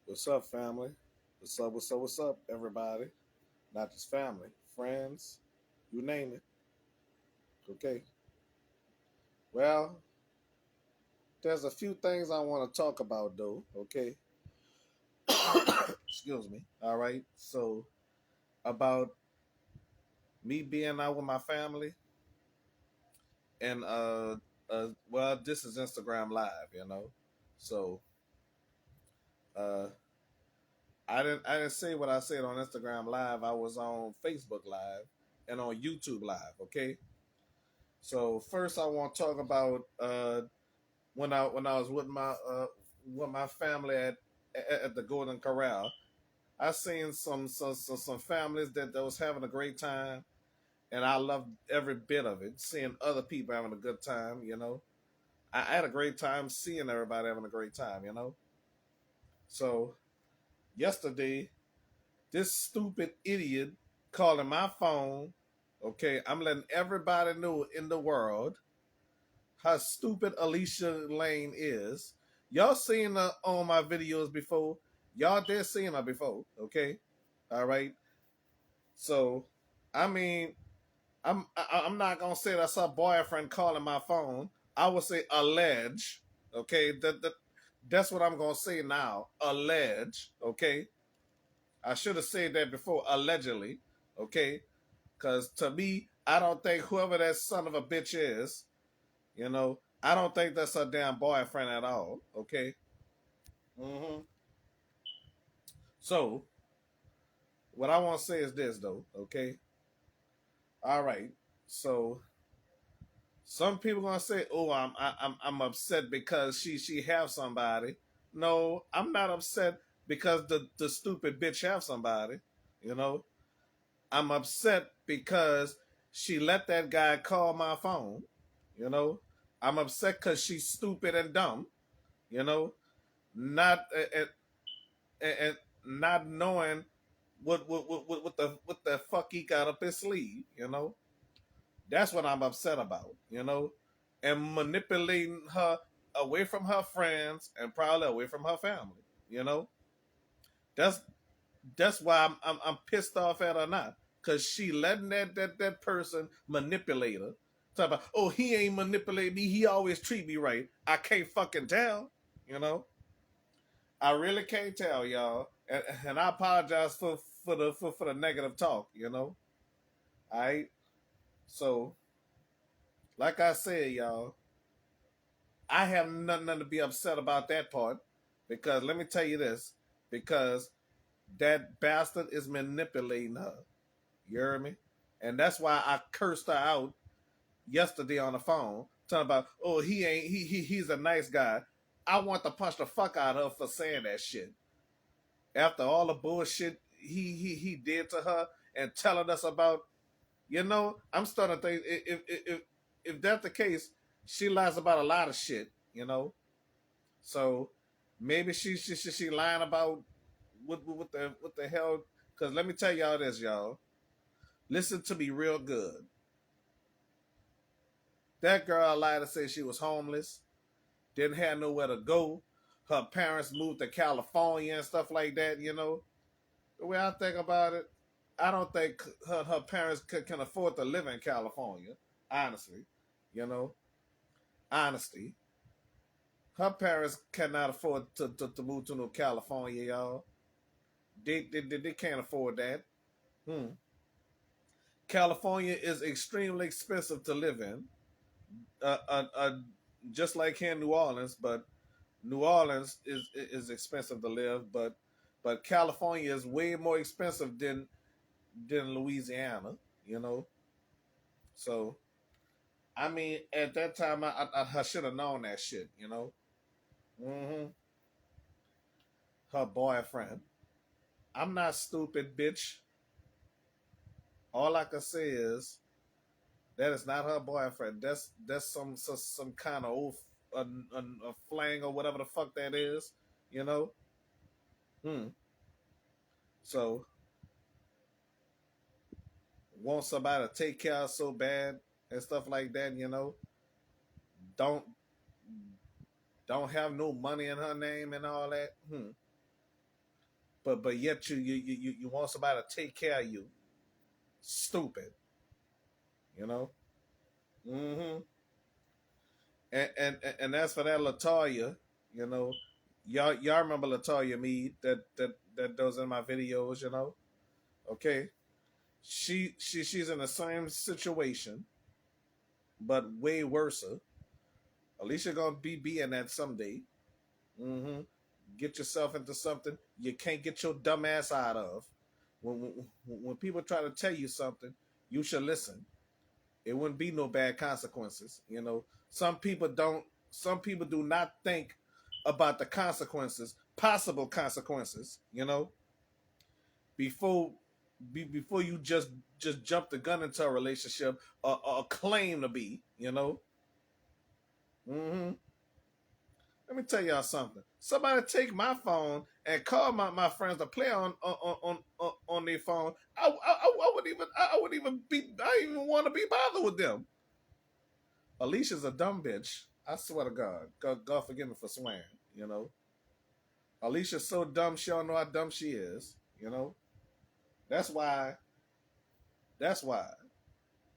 What's up, family? What's up, everybody? Not just family, friends, you name it. Okay. Well, there's a few things I want to talk about, though. Okay. Excuse me. All right. So, about me being out with my family, and well, this is Instagram Live, So, uh, I didn't say what I said on Instagram Live. I was on Facebook Live and on YouTube Live. Okay. So first, I want to talk about when I was with my family at the Golden Corral. I seen some families that was having a great time, and I loved every bit of it. Seeing other people having a good time, I had a great time seeing everybody having a great time. So yesterday, this stupid idiot calling my phone. Okay, I'm letting everybody know in the world how stupid Alicia Lane is. Y'all seen her on my videos before. Y'all did seen her before, okay? All right. So, I mean, I'm not gonna say that's her boyfriend calling my phone. I would say allege, okay? That's what I'm gonna say now. Allege, okay? I should have said that before. Allegedly, okay? Because to me, I don't think whoever that son of a bitch is, I don't think that's her damn boyfriend at all. Okay. hmm So what I want to say is this, though. Okay. All right. So some people gonna say, "Oh, I'm upset because she have somebody." No, I'm not upset because the stupid bitch have somebody. You know, I'm upset because she let that guy call my phone. You know, I'm upset because she's stupid and dumb. You know, not and not knowing what the fuck he got up his sleeve. That's what I'm upset about. And manipulating her away from her friends and probably away from her family. You know, that's that's why I'm pissed off at her now because she letting that person manipulate her. Talk about, oh, he ain't manipulate me. He always treat me right. I can't fucking tell. You know. I really can't tell y'all, and I apologize for the negative talk. All right. So, like I said, y'all, I have nothing to be upset about that part because let me tell you this: because that bastard is manipulating her. You hear me? And that's why I cursed her out yesterday on the phone, talking about, oh, he's a nice guy. I want to punch the fuck out of her for saying that shit. After all the bullshit he did to her and telling us about, I'm starting to think if that's the case, she lies about a lot of shit. So maybe she lying about what the hell. Because let me tell y'all this, y'all. Listen to me real good. That girl lied to say she was homeless, didn't have nowhere to go. Her parents moved to California and stuff like that. The way I think about it, I don't think her parents can afford to live in California. Honestly, you know, honesty. Her parents cannot afford to move to New California, y'all. They can't afford that. Hmm. California is extremely expensive to live in. Just like here in New Orleans, but New Orleans is expensive to live, but California is way more expensive than Louisiana. You know, so I mean, at that time, I should have known that shit. hmm Her boyfriend. I'm not stupid, bitch. All I can say is that is not her boyfriend. That's some kind of old a flang or whatever the fuck that is. You know. Hmm. So want somebody to take care of so bad and stuff like that. Don't have no money in her name and all that. Hmm. but yet you want somebody to take care of you. Stupid, you know. Mm-hmm. And as for that Latoya, you know, y'all remember Latoya Mead that does in my videos, you know. Okay, she's in the same situation, but way worse. Alicia gonna be in that someday. Mm-hmm. Get yourself into something you can't get your dumb ass out of. When people try to tell you something, you should listen. It wouldn't be no bad consequences. You know, some people don't. Some people do not think about the consequences, possible consequences. You know, before before you just jump the gun into a relationship or claim to be. You know. Mm-hmm. Let me tell y'all something. Somebody take my phone and call my friends to play on their phone. I wouldn't even I wouldn't even be I even want to be bothered with them. Alicia's a dumb bitch. I swear to God. God forgive me for swearing. You know, Alicia's so dumb she don't know how dumb she is. You know, that's why. That's why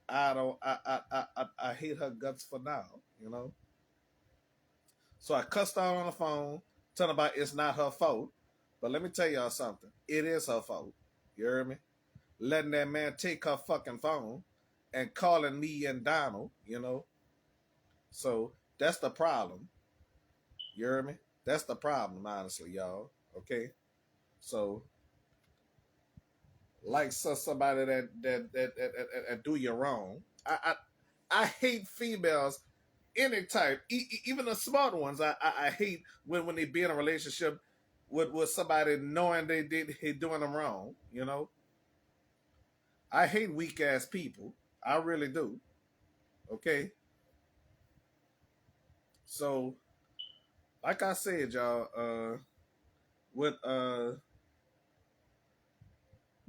I don't. I hate her guts for now. You know, so I cussed out on the phone, telling about it's not her fault. But let me tell y'all something. It is her fault. You hear me? Letting that man take her fucking phone and calling me and Donald. You know, so that's the problem. You hear me? That's the problem, honestly, y'all. Okay, so like somebody that do you wrong. I hate females any type, even the smart ones. I hate when they be in a relationship with somebody knowing they doing them wrong. You know, I hate weak ass people. I really do. Okay, so like I said, y'all, with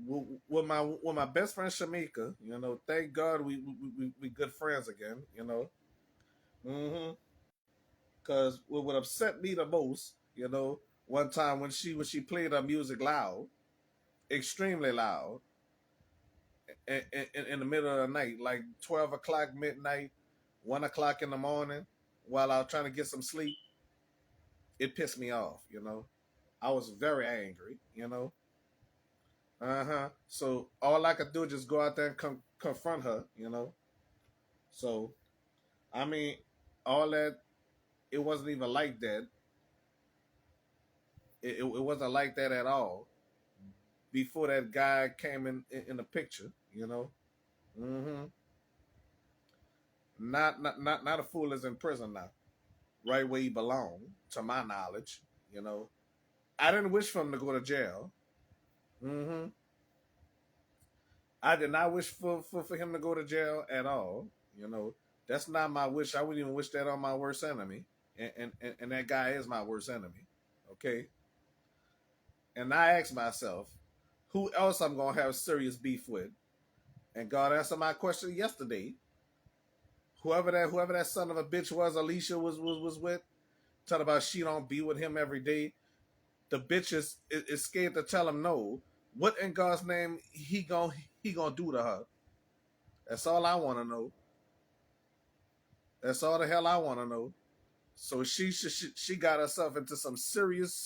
with my best friend Shamika, you know, thank God we good friends again, you know. Mm-hmm. Cause what would upset me the most, you know, one time when she played her music loud, extremely loud, in the middle of the night, like 12 o'clock midnight, 1 o'clock in the morning, while I was trying to get some sleep, it pissed me off, you know. I was very angry, you know. Uh-huh. So all I could do is just go out there and confront her, you know. So I mean, all that, it wasn't even like that. It wasn't like that at all before that guy came in the picture. You know, mm-hmm. Not a fool is in prison now, right where he belonged, to my knowledge. You know, I didn't wish for him to go to jail. Mm-hmm. I did not wish for him to go to jail at all. You know, that's not my wish. I wouldn't even wish that on my worst enemy, and that guy is my worst enemy. Okay, and I asked myself, who else I'm gonna have serious beef with? And God answered my question yesterday. Whoever that son of a bitch was, Alicia was with, talking about she don't be with him every day. The bitch is scared to tell him no. What in God's name he gonna do to her? That's all I want to know. That's all the hell I want to know. So she got herself into some serious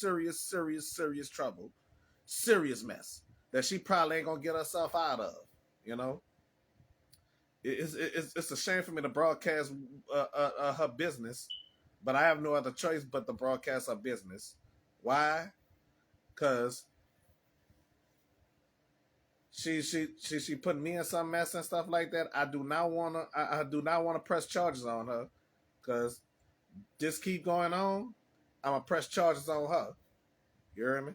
trouble, serious mess that she probably ain't gonna get herself out of. You know, it's a shame for me to broadcast her business, but I have no other choice but to broadcast her business. Why? Because she put me in some mess and stuff like that. I do not wanna press charges on her because this keep going on. I'm gonna press charges on her. You hear me?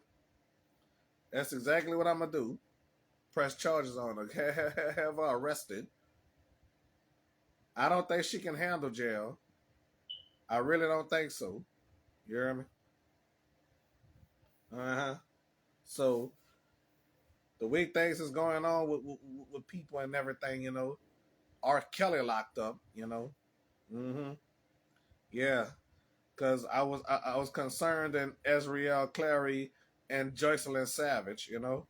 That's exactly what I'm gonna do. Press charges on her. Have her arrested. I don't think she can handle jail. I really don't think so. You hear me? Uh huh. So the way things is going on with people and everything, you know, R. Kelly locked up, you know. Mm-hmm. Yeah, because I was concerned in Ezreal Clary and Joycelyn Savage, you know.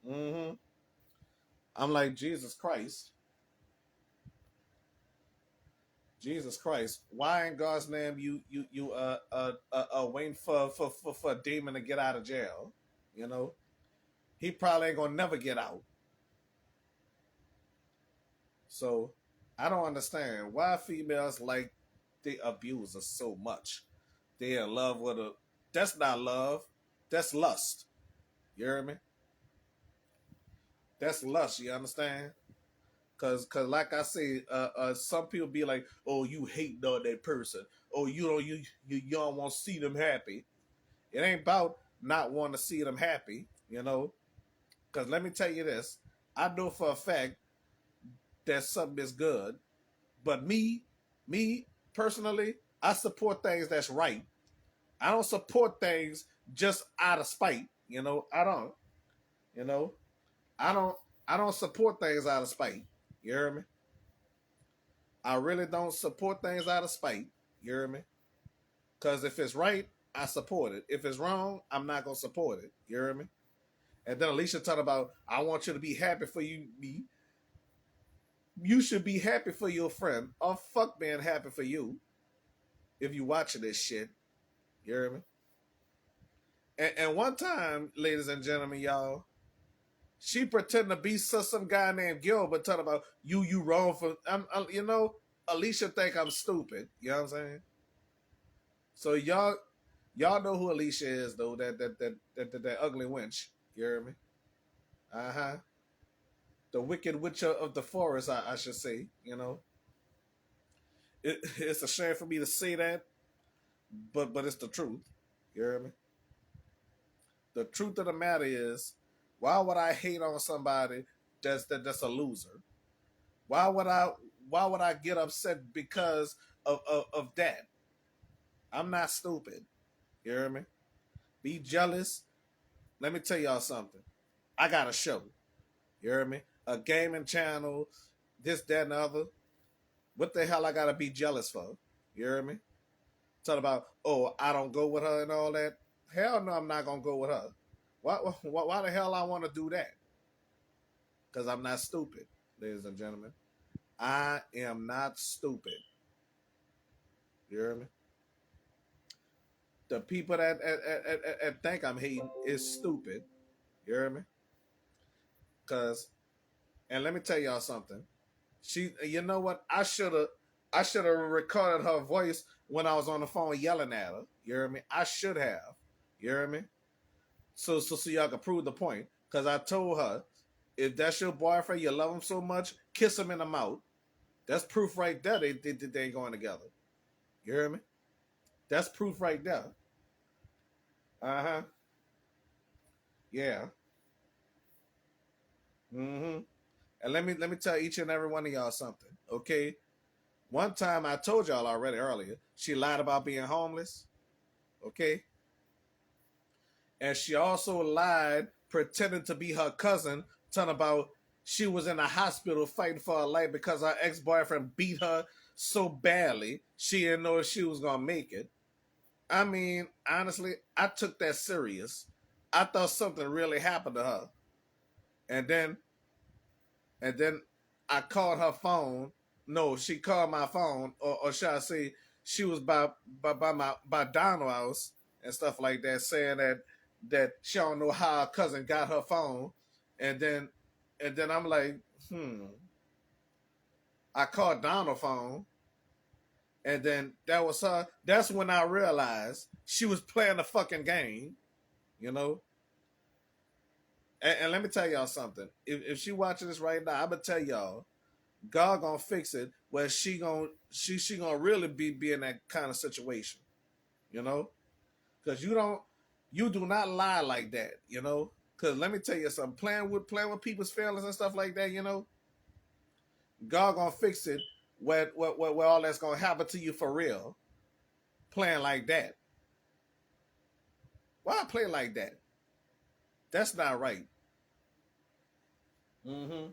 Hmm. I'm like, Jesus Christ, Jesus Christ, why in God's name you waiting for a demon to get out of jail? You know, he probably ain't gonna never get out. So I don't understand why females like the abuser so much. They in love with a. That's not love. That's lust. You hear me? That's lust. You understand? Cause like I say, some people be like, "Oh, you hate on that person. Oh, you don't want to see them happy." It ain't about not wanting to see them happy, you know. Cause let me tell you this, I know for a fact that something is good, but me personally, I support things that's right. I don't support things just out of spite, you know. I don't, you know, I don't, I don't support things out of spite. You hear me? I really don't support things out of spite. You hear me? Because if it's right, I support it. If it's wrong, I'm not gonna support it. You hear me? And then Alicia talked about, I want you to be happy for you. Me, you should be happy for your friend. Or fuck being happy for you if you watching this shit. You hear me? And one time, ladies and gentlemen, y'all, she pretended to be some guy named Gilbert talking about you wrong for you know, Alicia think I'm stupid. You know what I'm saying? So y'all know who Alicia is though, that ugly wench. You hear me? Uh-huh. The wicked witch of the forest, I should say, you know. It's a shame for me to say that, but it's the truth. You hear me? The truth of the matter is, why would I hate on somebody that's a loser? Why would I get upset because of that? I'm not stupid. You hear me? Be jealous. Let me tell y'all something. I got a show. You hear me? A gaming channel, this, that, and the other. What the hell I gotta be jealous for? You hear me? Talking about, oh, I don't go with her and all that. Hell no, I'm not gonna go with her. Why the hell I want to do that? Because I'm not stupid, ladies and gentlemen. I am not stupid. You hear me? The people that think I'm hating is stupid. You hear me? Cause, and let me tell y'all something. You know what? I should have recorded her voice when I was on the phone yelling at her. You hear me? I should have. You hear me? So y'all can prove the point. Cause I told her, if that's your boyfriend, you love him so much, kiss him in the mouth. That's proof right there. They ain't going together. You hear me? That's proof right there. Uh huh. Yeah. Mm-hmm. And let me tell each and every one of y'all something. Okay. One time I told y'all already earlier, she lied about being homeless. Okay. And she also lied pretending to be her cousin, telling about she was in a hospital fighting for her life because her ex-boyfriend beat her so badly she didn't know if she was gonna make it. I mean, honestly, I took that serious. I thought something really happened to her. And then I called her phone. No, she called my phone, or should I say, she was by Donald house and stuff like that, saying that she don't know how her cousin got her phone, and then I'm like, I called Donald phone, and then that was her. That's when I realized she was playing the fucking game, you know. And let me tell y'all something. If she watching this right now, I'm gonna tell y'all, God gonna fix it where she gonna really be in that kind of situation, you know? Cause you do not lie like that, you know? Cause let me tell you something, playing with people's feelings and stuff like that, you know, God gonna fix it where all that's gonna happen to you for real. Playing like that. Why play like that? That's not right. Mm-hmm.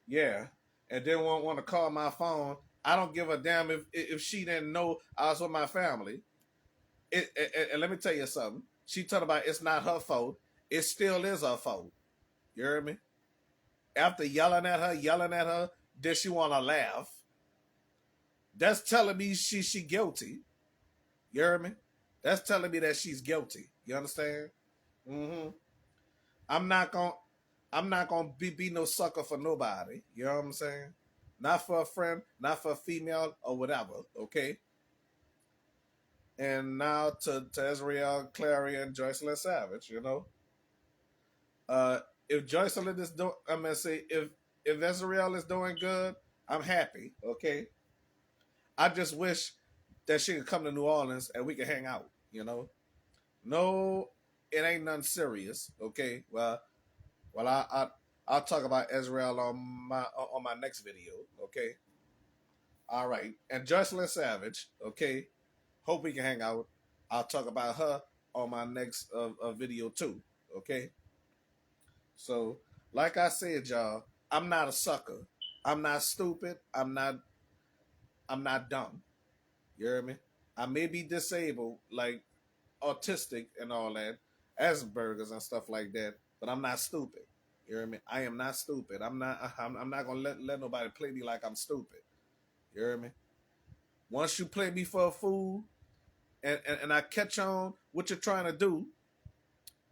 Yeah. And then won't want to call my phone. I don't give a damn if she didn't know I was with my family. And let me tell you something. She talking about it's not her fault. It still is her fault. You hear me? After yelling at her, then she want to laugh. That's telling me she guilty. You hear me? That's telling me that she's guilty. You understand? Mm-hmm. I'm not gonna I'm not gonna be no sucker for nobody. You know what I'm saying? Not for a friend, not for a female or whatever. Okay. And now to Israel, Clary, and Joycelyn Savage. You know, uh, if Joycelyn is doing, I'm gonna say if Israel is doing good, I'm happy. Okay. I just wish that she could come to New Orleans and we could hang out. You know, no, it ain't nothing serious. Okay. Well, I'll talk about Israel on my next video. Okay. All right. And Joycelyn Savage. Okay. Hope we can hang out. I'll talk about her on my next video too. Okay. So, like I said, y'all, I'm not a sucker. I'm not stupid. I'm not dumb. You hear me? I may be disabled, like autistic and all that, Asperger's and stuff like that, but I'm not stupid. You hear me? I am not stupid. I'm not gonna let nobody play me like I'm stupid. You hear me? Once you play me for a fool, and I catch on what you're trying to do,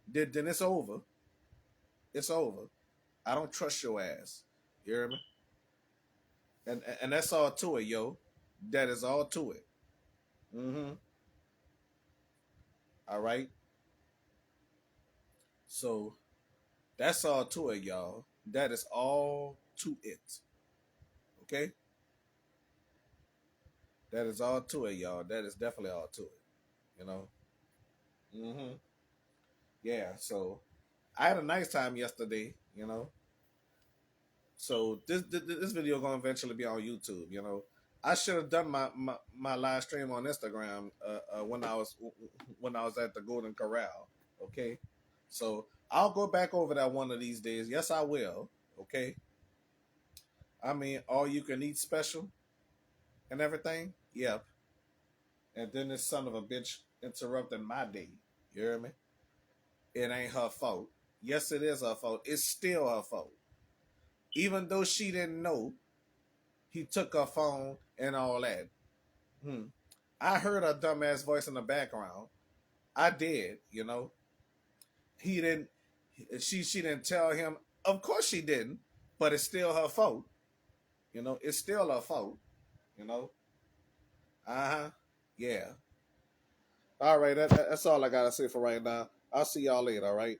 then it's over. It's over. I don't trust your ass. You hear me? And that's all to it, yo. That is all to it. Mm-hmm. All right. So that's all to it, y'all. That is all to it. Okay? That is all to it, y'all. That is definitely all to it. You know? Mm-hmm. Yeah, so I had a nice time yesterday, you know. So this video gonna eventually be on YouTube, you know. I should have done my live stream on Instagram when I was at the Golden Corral. Okay, so I'll go back over that one of these days. Yes, I will. Okay, I mean all you can eat special and everything. Yep. And then this son of a bitch interrupting my day. You hear me? It ain't her fault. Yes, it is her fault. It's still her fault. Even though she didn't know, he took her phone and all that. Hmm. I heard her dumbass voice in the background. I did, you know. He didn't. She didn't tell him. Of course she didn't. But it's still her fault. You know. It's still her fault. You know. Uh huh. Yeah. All right. That's all I gotta say for right now. I'll see y'all later. All right.